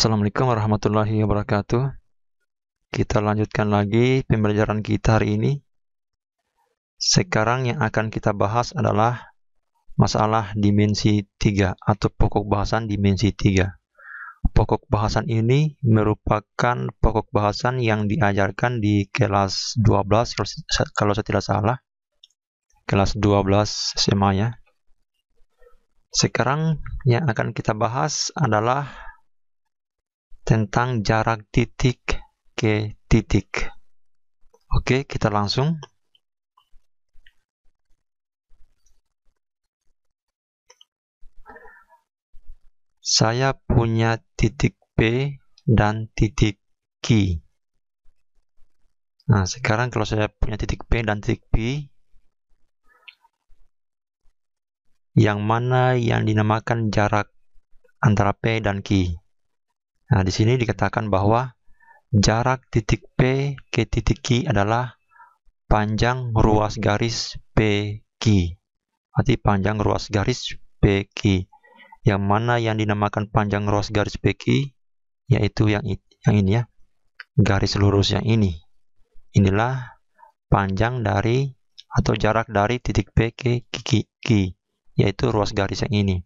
Assalamualaikum warahmatullahi wabarakatuh. Kita lanjutkan lagi pembelajaran kita hari ini. Sekarang yang akan kita bahas adalah masalah dimensi 3 atau pokok bahasan dimensi 3. Pokok bahasan ini merupakan pokok bahasan yang diajarkan di kelas 12 kalau saya tidak salah. Kelas 12 SMA ya. Sekarang yang akan kita bahas adalah tentang jarak titik ke titik. Oke, kita langsung. Saya punya titik P dan titik Q. Nah, sekarang kalau saya punya titik P dan titik P, yang mana yang dinamakan jarak antara P dan Q? Nah, di sini dikatakan bahwa jarak titik P ke titik Q adalah panjang ruas garis PQ. Berarti panjang ruas garis PQ. Yang mana yang dinamakan panjang ruas garis PQ, yaitu yang ini ya, garis lurus yang ini. Inilah panjang dari atau jarak dari titik P ke Q, yaitu ruas garis yang ini.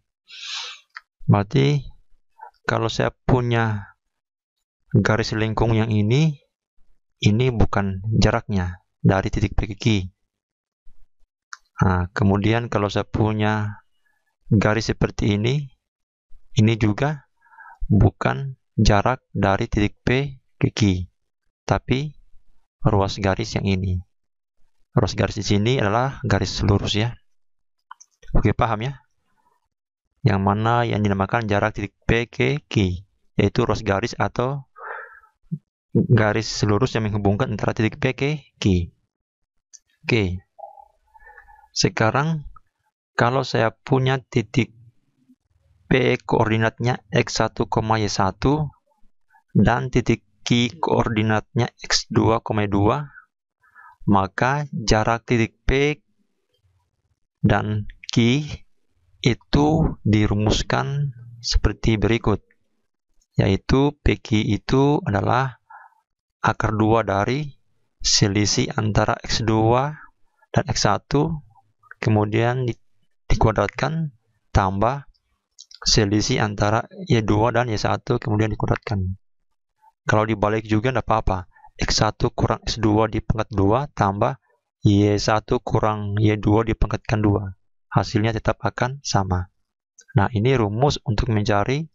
Berarti kalau saya punya garis lengkung yang ini bukan jaraknya dari titik P ke Q. Nah, kemudian kalau saya punya garis seperti ini juga bukan jarak dari titik P ke Q, tapi ruas garis yang ini. Ruas garis di sini adalah garis lurus ya. Oke, paham ya? Yang mana yang dinamakan jarak titik P ke Q, yaitu ruas garis atau garis lurus yang menghubungkan antara titik P ke Q. Oke. Sekarang kalau saya punya titik P koordinatnya x1, y1 dan titik Q koordinatnya x2, 2, maka jarak titik P dan Q itu dirumuskan seperti berikut, yaitu PQ itu adalah akar 2 dari selisih antara x2 dan x1, kemudian dikuadratkan tambah selisih antara y2 dan y1, kemudian dikuadratkan. Kalau dibalik juga tidak apa-apa, x1 kurang x2 dipangkat 2 tambah y1 kurang y2 dipangkatkan 2. Hasilnya tetap akan sama. Nah, ini rumus untuk mencari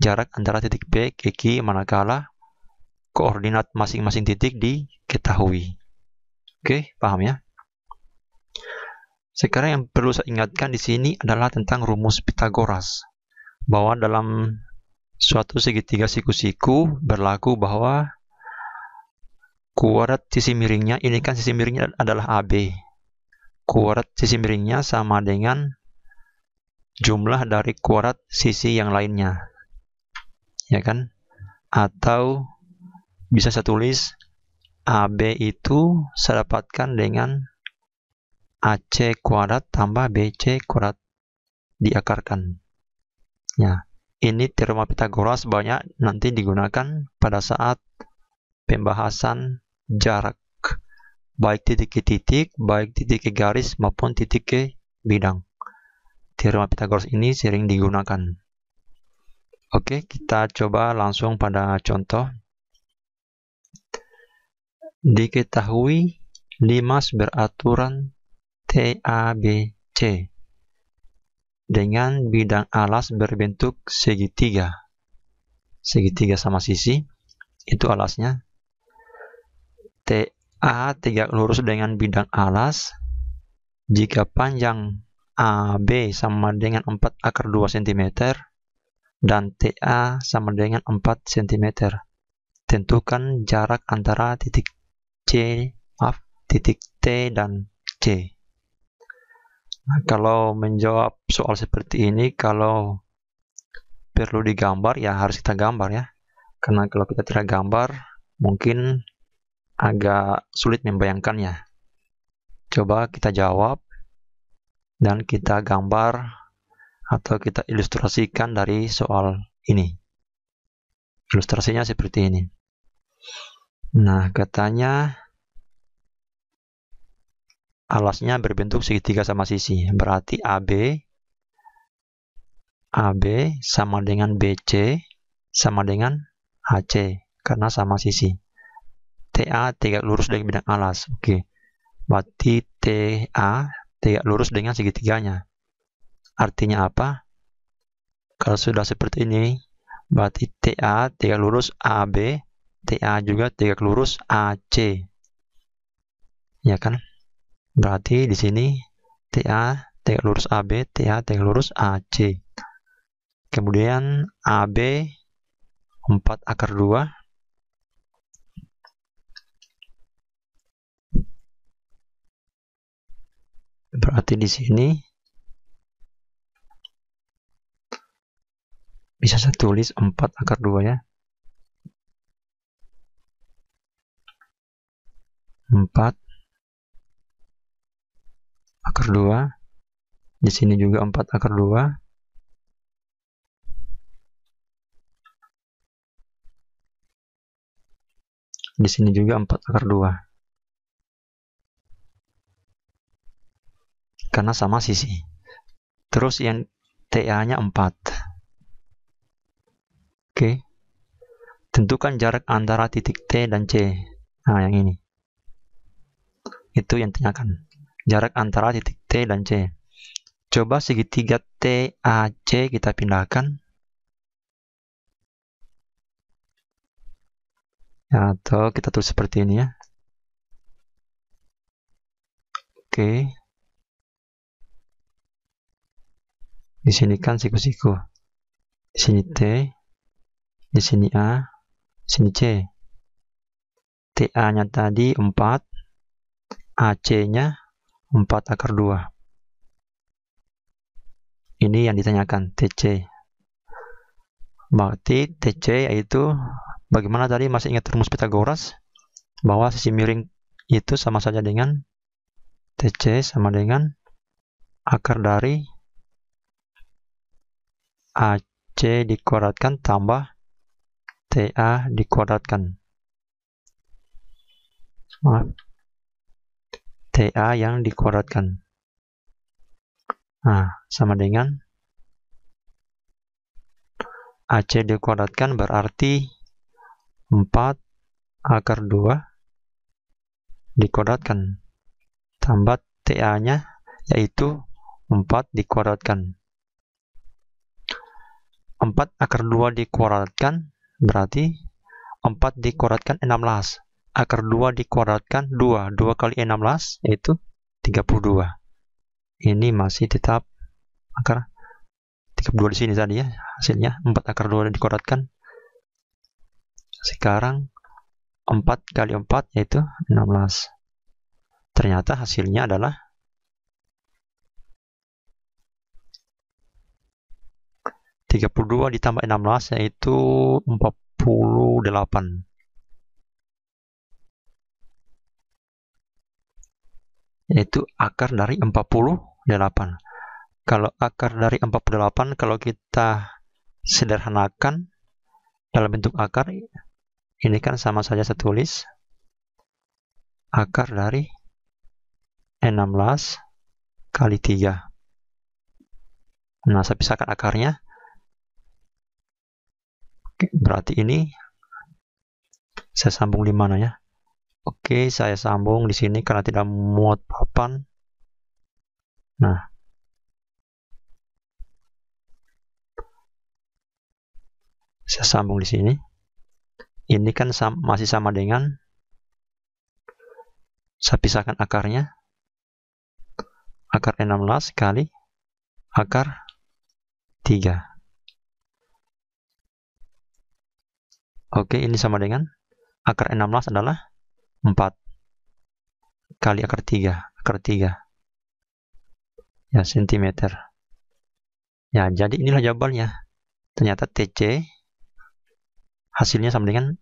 jarak antara titik P ke Q manakala koordinat masing-masing titik diketahui. Oke, paham ya? Sekarang yang perlu saya ingatkan di sini adalah tentang rumus Pythagoras. Bahwa dalam suatu segitiga siku-siku berlaku bahwa kuadrat sisi miringnya, ini kan sisi miringnya adalah AB. Kuadrat sisi miringnya sama dengan jumlah dari kuadrat sisi yang lainnya. Ya kan? Atau bisa saya tulis AB itu saya dapatkan dengan AC kuadrat tambah BC kuadrat diakarkan. Ya, ini teorema Pythagoras banyak nanti digunakan pada saat pembahasan jarak, baik titik ke titik, baik titik ke garis maupun titik ke bidang. Teorema Pythagoras ini sering digunakan. Oke, kita coba langsung pada contoh. Diketahui limas beraturan TABC dengan bidang alas berbentuk segitiga. Segitiga sama sisi, itu alasnya. TA tegak lurus dengan bidang alas jika panjang AB sama dengan 4 akar 2 cm dan TA sama dengan 4 cm. Tentukan jarak antara titik T dan C. Nah, kalau menjawab soal seperti ini, kalau perlu digambar ya harus kita gambar ya. Karena kalau kita tidak gambar, mungkin agak sulit membayangkannya. Coba kita jawab dan kita gambar atau kita ilustrasikan dari soal ini. Ilustrasinya seperti ini. Nah, katanya alasnya berbentuk segitiga sama sisi. Berarti AB sama dengan BC sama dengan AC karena sama sisi. TA tegak lurus dengan bidang alas. Oke. Berarti TA tegak lurus dengan segitiganya. Artinya apa? Kalau sudah seperti ini, berarti TA tegak lurus AB, TA juga tegak lurus AC. Ya kan? Berarti di sini TA tegak lurus AB, TA tegak lurus AC. Kemudian AB 4/2. Berarti di sini bisa saya tulis 4/2 ya. 4/2. Di sini juga 4/2. Di sini juga 4/2. Karena sama sisi. Terus yang TA-nya 4. Oke. Tentukan jarak antara titik T dan C. Nah, yang ini. Itu yang tanyakan. Jarak antara titik T dan C. Coba segitiga TAC kita pindahkan. Atau kita tulis seperti ini ya. Oke. Di sini kan siku-siku. Di sini T, di sini A, di sini C. TA-nya tadi 4, AC-nya 4/2. Ini yang ditanyakan, TC. Berarti TC yaitu, bagaimana tadi masih ingat rumus Pythagoras? Bahwa sisi miring itu sama saja dengan TC sama dengan akar dari AC dikuadratkan tambah TA dikuadratkan. Maaf. TA yang dikuadratkan. Nah, sama dengan AC dikuadratkan berarti 4/2 dikuadratkan. Tambah TA-nya yaitu 4 dikuadratkan. 4/2 dikuadratkan berarti 4 dikuadratkan 16. Akar 2 dikuadratkan 2. 2 kali 16 yaitu 32. Ini masih tetap akar 32 di sini tadi ya. Hasilnya 4/2 dikuadratkan. Sekarang 4 kali 4 yaitu 16. Ternyata hasilnya adalah 32 ditambah 16 yaitu 48. Yaitu akar dari 48. Kalau akar dari 48, kalau kita sederhanakan dalam bentuk akar, ini kan sama saja saya tulis akar dari 16 kali 3. Nah, saya pisahkan akarnya. Oke, berarti ini saya sambung di mana ya? Oke, saya sambung di sini karena tidak muat papan. Nah, saya sambung di sini. Ini kan masih sama dengan, saya pisahkan akarnya. Akar 16 kali akar 3. Oke, ini sama dengan akar 16 adalah 4 kali akar 3. Akar 3. Ya, sentimeter. Ya, jadi inilah jawabannya. Ternyata TC hasilnya sama dengan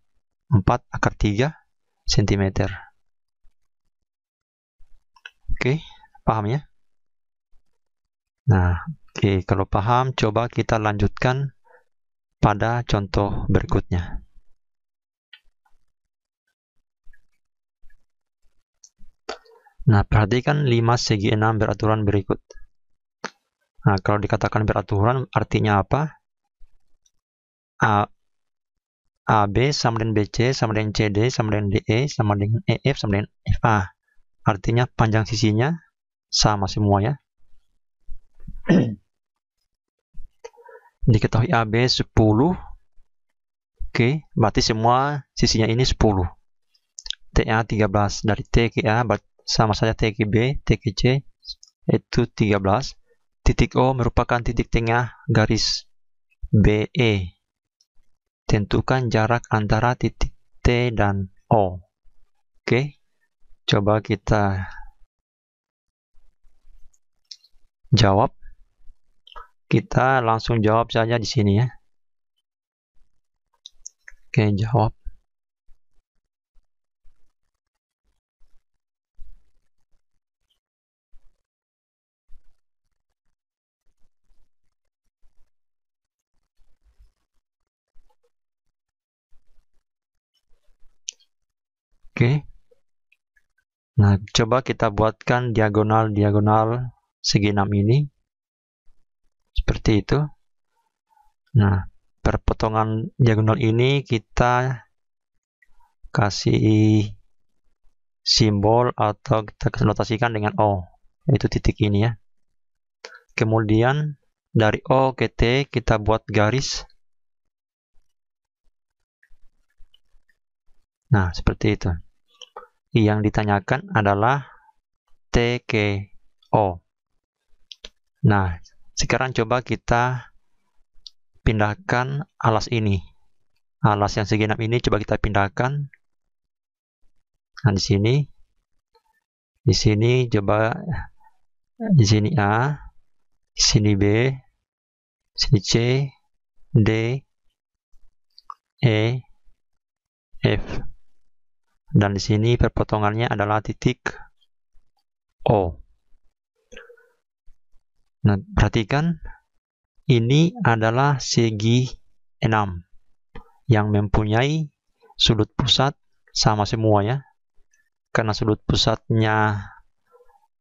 4/3 cm. Oke, paham ya? Nah, oke, kalau paham, coba kita lanjutkan pada contoh berikutnya. Nah, perhatikan 5 segi 6 beraturan berikut. Nah, kalau dikatakan beraturan, artinya apa? AB sama dengan BC, sama dengan CD, sama dengan DE, sama dengan EF, sama dengan FA. Artinya panjang sisinya sama semua ya. Diketahui AB 10. Oke, berarti semua sisinya ini 10. TA 13. Dari T ke A sama saja T ke B, T ke C itu 13. Titik O merupakan titik tengah garis BE. Tentukan jarak antara titik T dan O. Oke, coba kita jawab. Kita langsung jawab saja di sini ya. Oke, jawab. Oke. Nah, coba kita buatkan diagonal-diagonal segi 6 ini. Seperti itu. Nah, perpotongan diagonal ini kita kasih simbol atau kita notasikan dengan O, yaitu titik ini ya. Kemudian dari O ke T kita buat garis. Nah, seperti itu. Yang ditanyakan adalah T ke O. Nah, sekarang coba kita pindahkan alas ini. Alas yang segi 6 ini coba kita pindahkan. Nah, di sini coba di sini A, di sini B, di sini C, D, E, F. Dan di sini perpotongannya adalah titik O. Nah, perhatikan ini adalah segi 6 yang mempunyai sudut pusat sama semua ya. Karena sudut pusatnya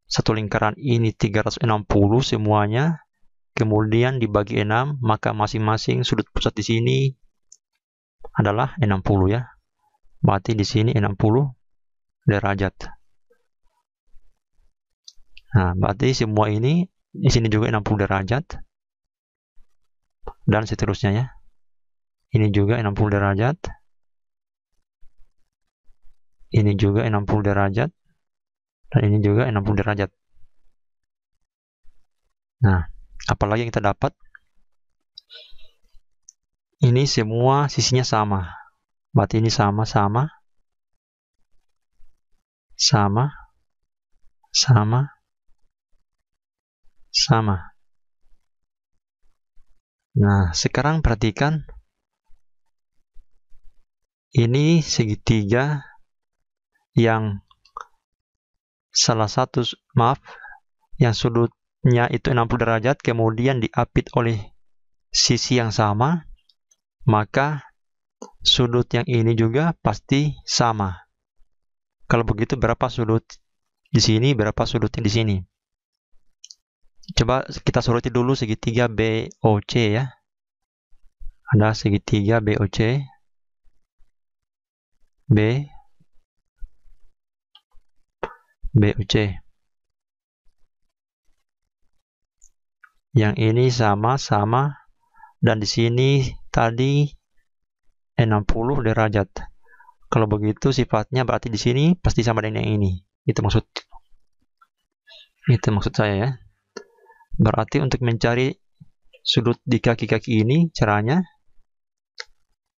satu lingkaran ini 360 semuanya. Kemudian dibagi 6, maka masing-masing sudut pusat di sini adalah 60 ya. Berarti di sini 60 derajat. Nah, berarti semua ini di sini juga 60 derajat. Dan seterusnya ya. Ini juga 60 derajat. Ini juga 60 derajat. Dan ini juga 60 derajat. Nah, apalagi yang kita dapat? Ini semua sisinya sama. Berarti ini sama. Nah, sekarang perhatikan. Ini segitiga yang yang sudutnya itu 60 derajat, kemudian diapit oleh sisi yang sama, maka sudut yang ini juga pasti sama. Kalau begitu berapa sudut di sini, berapa sudutnya di sini? Coba kita soroti dulu segitiga BOC ya. Ada segitiga BOC. BOC. Yang ini sama, dan di sini tadi 60 derajat. Kalau begitu sifatnya berarti di sini pasti sama dengan yang ini. Itu maksud saya ya. Berarti untuk mencari sudut di kaki-kaki ini caranya,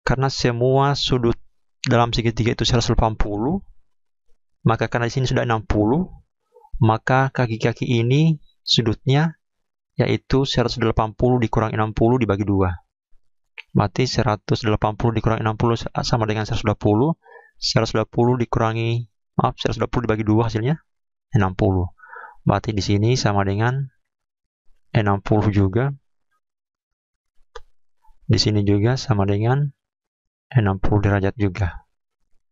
karena semua sudut dalam segitiga itu 180, maka karena di sini sudah 60, maka kaki-kaki ini sudutnya yaitu 180 dikurangi 60 dibagi 2. Berarti 180 dikurangi 60 sama dengan 120. 120 dibagi 2 hasilnya 60. Berarti di sini sama dengan 60 juga. Di sini juga sama dengan 60 derajat juga.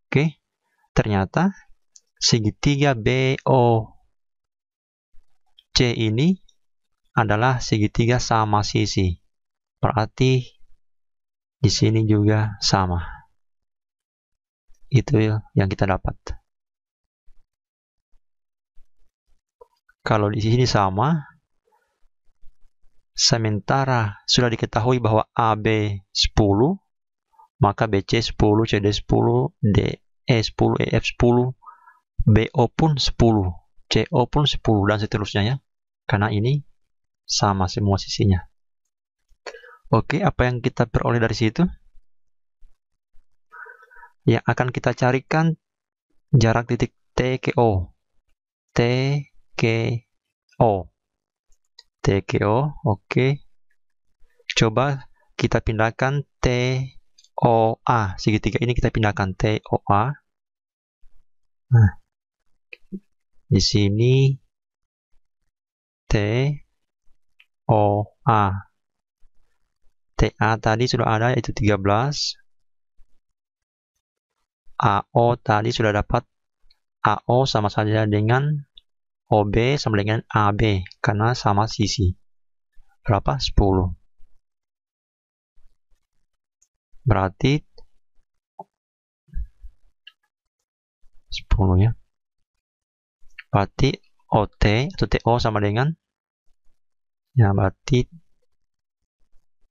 Oke. Ternyata segitiga BOC ini adalah segitiga sama sisi. Berarti di sini juga sama. Itu yang kita dapat. Kalau di sini sama, sementara sudah diketahui bahwa AB 10, maka BC 10, CD 10, DE 10, EF 10, BO pun 10, CO pun 10, dan seterusnya ya. Karena ini sama semua sisinya. Oke, apa yang kita peroleh dari situ? Yang akan kita carikan jarak titik T ke O. T ke O. T ke O, oke. Coba kita pindahkan TOA. Segitiga ini kita pindahkan TOA. Nah, di sini TOA. TA tadi sudah ada, yaitu 13. AO tadi sudah dapat. AO sama saja dengan OB sama dengan AB karena sama sisi. Berapa? 10. Berarti 10 ya. Berarti OT atau TO sama dengan, ya berarti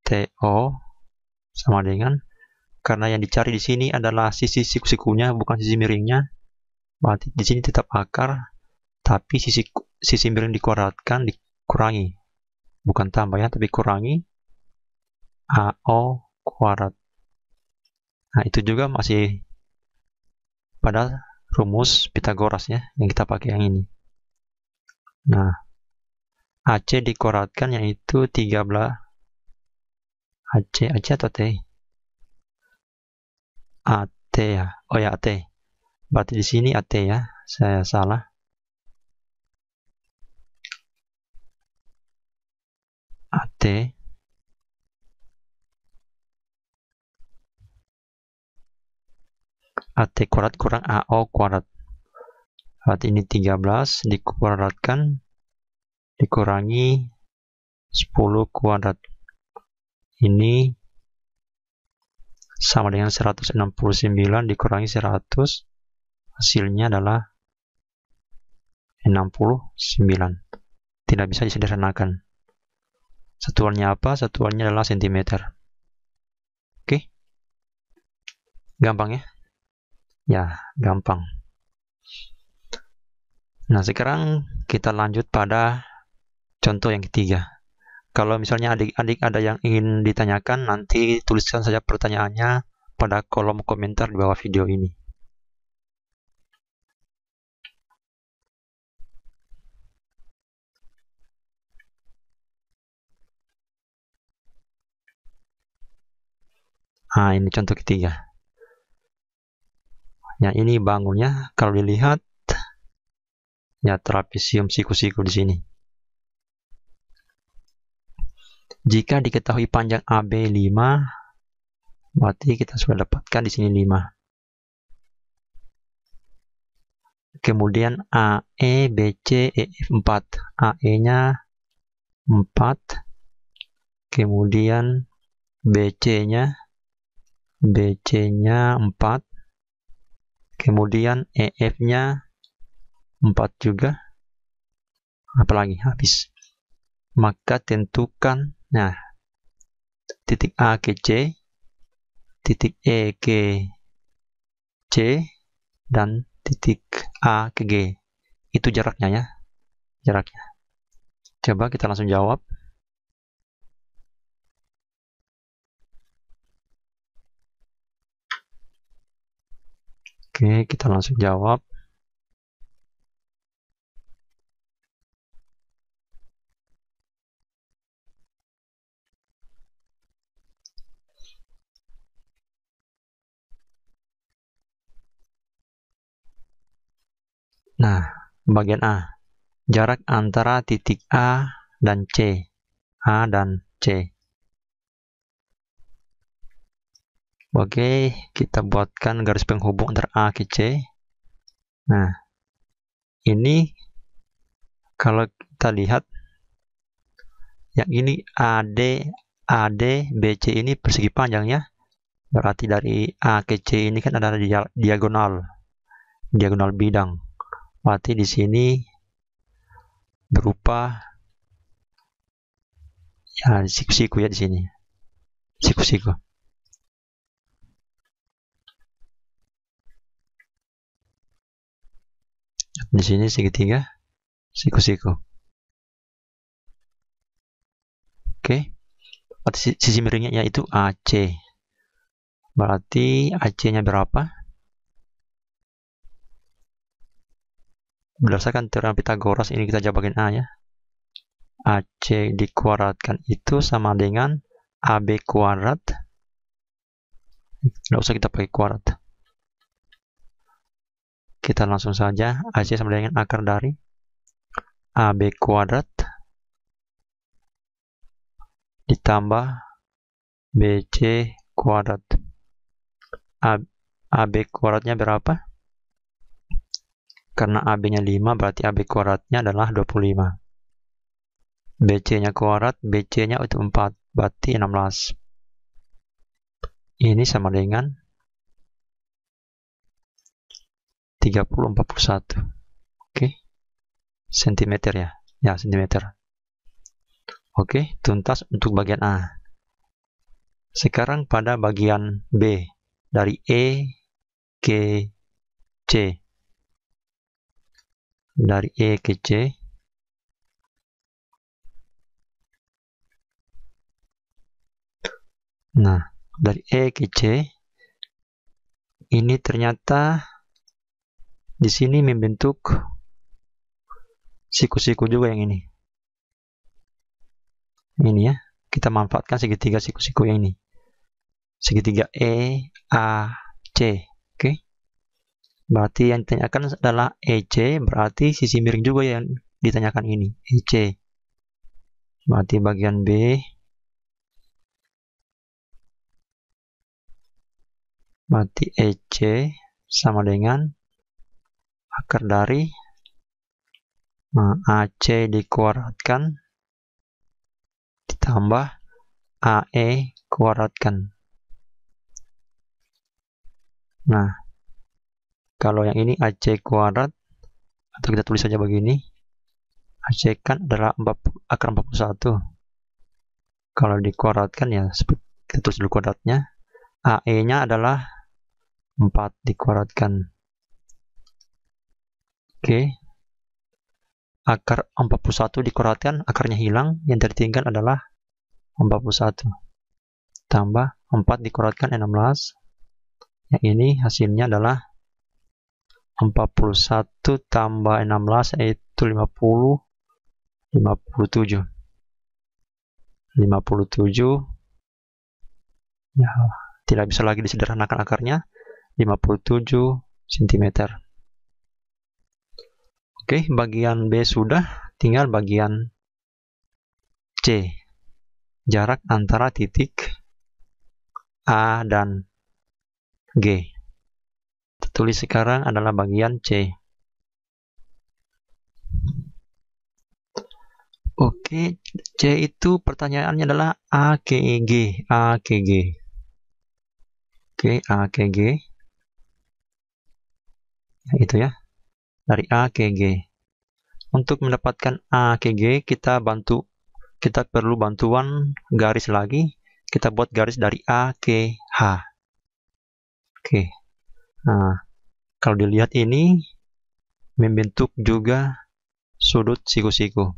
TO sama dengan, karena yang dicari di sini adalah sisi siku-sikunya bukan sisi miringnya. Berarti di sini tetap akar, tapi sisi miring dikuadratkan, dikurangi. Bukan tambah ya, tapi kurangi AO kuadrat. Nah, itu juga masih pada rumus Pythagoras ya, yang kita pakai yang ini. Nah, AC dikuadratkan yaitu 13. AC atau T? AT ya. Oh ya, AT. Berarti di sini AT ya. Saya salah. AT. AT kuadrat kurang AO kuadrat. Berarti ini 13 dikuadratkan dikurangi 10 kuadrat. Ini sama dengan 169 dikurangi 100. Hasilnya adalah 69. Tidak bisa disederhanakan. Satuannya apa? Satuannya adalah sentimeter. Oke. Gampang ya? Ya, gampang. Nah, sekarang kita lanjut pada contoh yang ketiga. Kalau misalnya adik-adik ada yang ingin ditanyakan, nanti tuliskan saja pertanyaannya pada kolom komentar di bawah video ini. Nah, ini contoh ketiga. Yang ini bangunnya, kalau dilihat, ya trapesium siku-siku di sini. Jika diketahui panjang AB 5, berarti kita sudah dapatkan di sini 5. Kemudian AE, BC, EF 4. AE-nya 4. Kemudian BC-nya 4. Kemudian EF-nya 4 juga. Apalagi habis. Maka tentukan, nah, titik A ke C, titik E ke C, dan titik A ke G. Itu jaraknya ya. Jaraknya. Coba kita langsung jawab. Oke, kita langsung jawab. Nah, bagian A. Jarak antara titik A dan C. A dan C. Oke, kita buatkan garis penghubung antara A ke C. Nah, Ini kalau kita lihat, yang ini AD BC ini persegi panjang ya. Berarti dari A ke C ini kan ada diagonal bidang. Berarti di sini berupa ya siku-siku ya di sini. Siku-siku. Di sini segitiga siku-siku. Oke. Berarti sisi miringnya yaitu AC. Berarti AC-nya berapa? Berdasarkan teorema Pitagoras ini kita jabarin A ya. AC dikuadratkan itu sama dengan AB kuadrat. Nggak usah kita pakai kuadrat. Kita langsung saja AC sama dengan akar dari AB kuadrat ditambah BC kuadrat. AB kuadratnya berapa? Karena AB-nya 5, berarti AB kuadratnya adalah 25. BC-nya kuadrat, BC-nya itu 4, berarti 16. Ini sama dengan 30/41. Oke. Sentimeter ya. Ya, sentimeter. Oke, tuntas untuk bagian A. Sekarang pada bagian B, dari E ke C. Dari E ke C. Nah, dari E ke C, ini ternyata di sini membentuk siku-siku juga yang ini. Ini ya, kita manfaatkan segitiga siku-siku yang ini. Segitiga EAC. Oke. Berarti yang ditanyakan adalah EC, berarti sisi miring juga yang ditanyakan ini, EC. Berarti bagian B, berarti EC sama dengan akar dari AC dikuadratkan ditambah AE kuadratkan. Nah, kalau yang ini AC kuadrat, atau kita tulis saja begini, AC kan adalah akar 41. Kalau dikuadratkan ya, kita tulis dulu kuadratnya. AE-nya adalah 4 dikuadratkan. Oke. Akar 41 dikuadratkan, akarnya hilang, yang tertinggal adalah 41. Tambah 4 dikuadratkan 16. Yang ini hasilnya adalah 41 tambah 16 yaitu 50, 57. 57 ya, tidak bisa lagi disederhanakan akarnya, 57 cm. Oke, bagian B sudah, tinggal bagian C. Jarak antara titik A dan G. Kita tulis sekarang adalah bagian C. Oke, C itu pertanyaannya adalah A ke G. A ke G. Oke, A ke G. Ya, itu ya. Dari A ke G. Untuk mendapatkan A ke G, kita perlu bantuan garis lagi. Kita buat garis dari A ke H. Oke. Nah, kalau dilihat ini membentuk juga sudut siku-siku.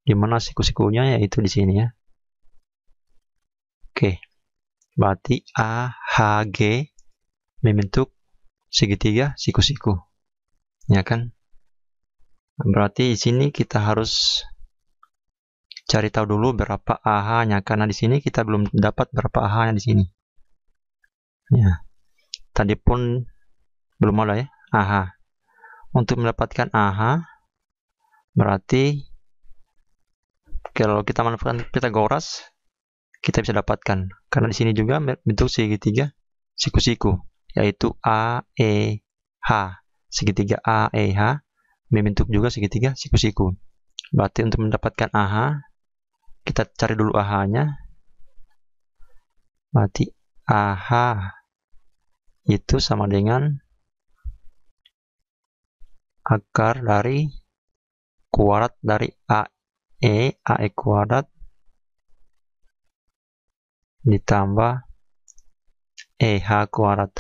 Di mana siku-sikunya yaitu di sini ya. Oke. Berarti AHG membentuk segitiga siku-siku. Ya kan? Berarti di sini kita harus cari tahu dulu berapa AH-nya, karena di sini kita belum dapat berapa AH-nya di sini. Ya. Tadi pun belum ada ya AH. Untuk mendapatkan AH berarti kalau kita manfaatkan Pitagoras kita bisa dapatkan, karena di sini juga bentuk segitiga siku-siku yaitu AEH. segitiga AEH membentuk juga segitiga siku-siku. Berarti untuk mendapatkan AH, kita cari dulu AH-nya. Berarti AH itu sama dengan akar dari kuadrat dari AE kuadrat ditambah EH kuadrat.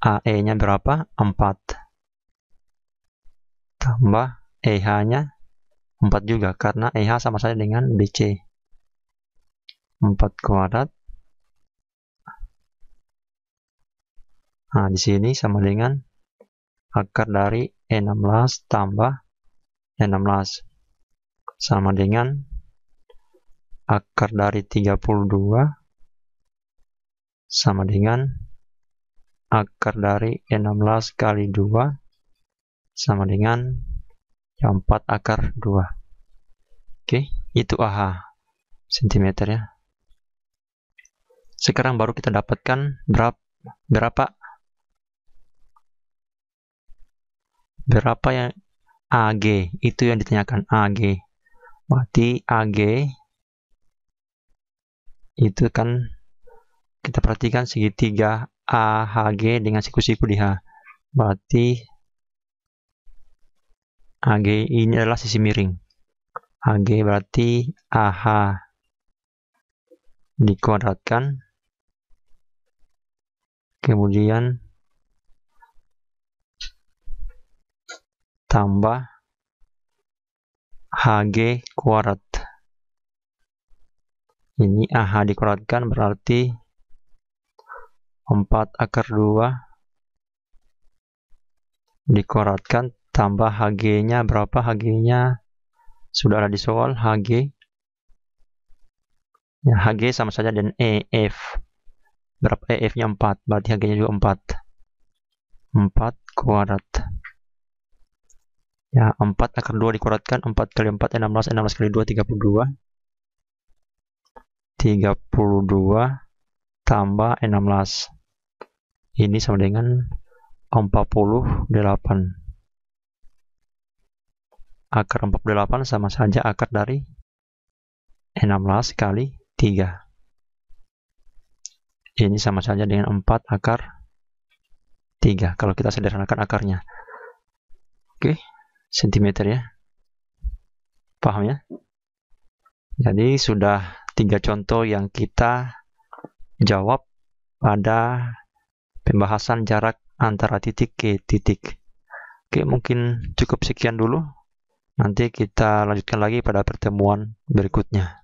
AE-nya berapa? 4. Tambah EH-nya 4 juga, karena EH sama saja dengan BC. 4 kuadrat. Nah, di sini sama dengan akar dari E16 tambah E16. Sama dengan akar dari 32 sama dengan akar dari 16 kali 2 sama dengan 4 akar 2. Oke, itu AH cm ya. Sekarang baru kita dapatkan berapa yang AG, itu yang ditanyakan, AG. Berarti AG itu kan kita perhatikan segitiga AHG dengan siku-siku di H. Berarti AG ini adalah sisi miring. AG berarti AH dikuadratkan, kemudian tambah HG kuadrat. Ini AH dikuadratkan berarti 4 akar 2 dikuadratkan tambah HG-nya berapa? HG-nya sudah ada di soal, HG. Ya, HG sama saja dengan EF. Berapa EF-nya? 4. Berarti HG-nya juga 4. 4 kuadrat. Ya, 4 akar 2 dikuadratkan, 4 kali 4 16, 16 kali 2 32. 32 tambah 16. Ini sama dengan 48. Akar 48 sama saja akar dari 16 kali 3. Ini sama saja dengan 4 akar 3 kalau kita sederhanakan akarnya. Oke, sentimeter ya. Paham ya? Jadi sudah 3 contoh yang kita jawab pada pembahasan jarak antara titik ke titik. Oke, mungkin cukup sekian dulu. Nanti kita lanjutkan lagi pada pertemuan berikutnya.